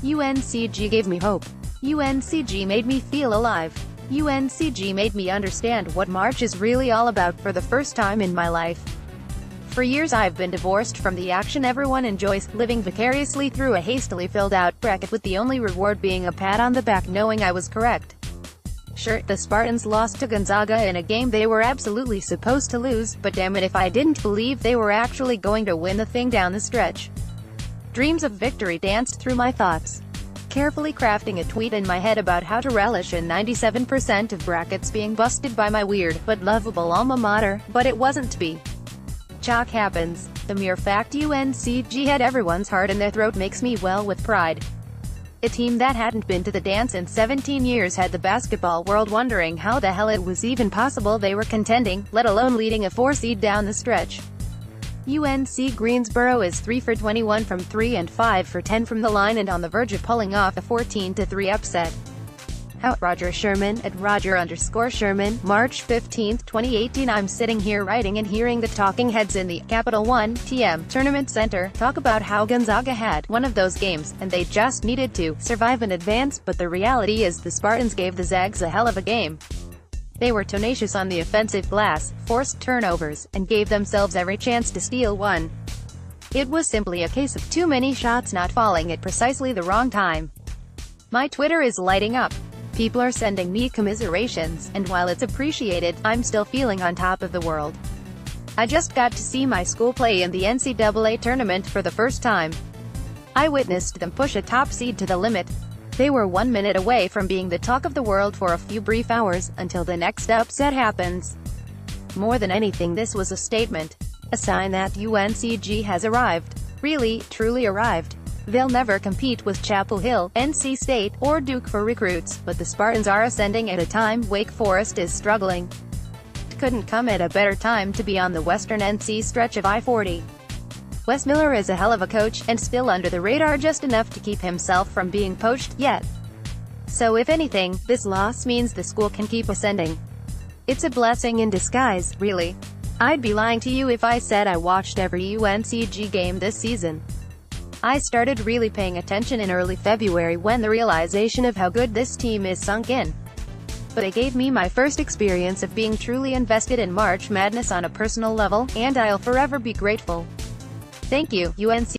UNCG gave me hope. UNCG made me feel alive. UNCG made me understand what March is really all about for the first time in my life. For years I've been divorced from the action everyone enjoys, living vicariously through a hastily filled out bracket with the only reward being a pat on the back knowing I was correct. Sure, the Spartans lost to Gonzaga in a game they were absolutely supposed to lose, but damn it if I didn't believe they were actually going to win the thing down the stretch. Dreams of victory danced through my thoughts, carefully crafting a tweet in my head about how to relish in 97% of brackets being busted by my weird, but lovable alma mater, but it wasn't to be. Chalk happens. The mere fact UNCG had everyone's heart in their throat makes me well with pride. A team that hadn't been to the dance in 17 years had the basketball world wondering how the hell it was even possible they were contending, let alone leading a 4 seed down the stretch. UNC Greensboro is 3 for 21 from 3 and 5 for 10 from the line and on the verge of pulling off a 14-3 upset. Out Roger Sherman at Roger_Sherman, March 15, 2018. I'm sitting here writing and hearing the talking heads in the Capital One TM Tournament Center talk about how Gonzaga had one of those games, and they just needed to survive and advance, but the reality is the Spartans gave the Zags a hell of a game. They were tenacious on the offensive glass, forced turnovers, and gave themselves every chance to steal one. It was simply a case of too many shots not falling at precisely the wrong time. My Twitter is lighting up. People are sending me commiserations, and while it's appreciated, I'm still feeling on top of the world. I just got to see my school play in the NCAA tournament for the first time. I witnessed them push a top seed to the limit. They were 1 minute away from being the talk of the world for a few brief hours, until the next upset happens. More than anything, this was a statement. A sign that UNCG has arrived. Really, truly arrived. They'll never compete with Chapel Hill, NC State, or Duke for recruits, but the Spartans are ascending at a time Wake Forest is struggling. It couldn't come at a better time to be on the western NC stretch of I-40. Wes Miller is a hell of a coach, and still under the radar just enough to keep himself from being poached yet. So if anything, this loss means the school can keep ascending. It's a blessing in disguise, really. I'd be lying to you if I said I watched every UNCG game this season. I started really paying attention in early February when the realization of how good this team is sunk in. But it gave me my first experience of being truly invested in March Madness on a personal level, and I'll forever be grateful. Thank you, UNC.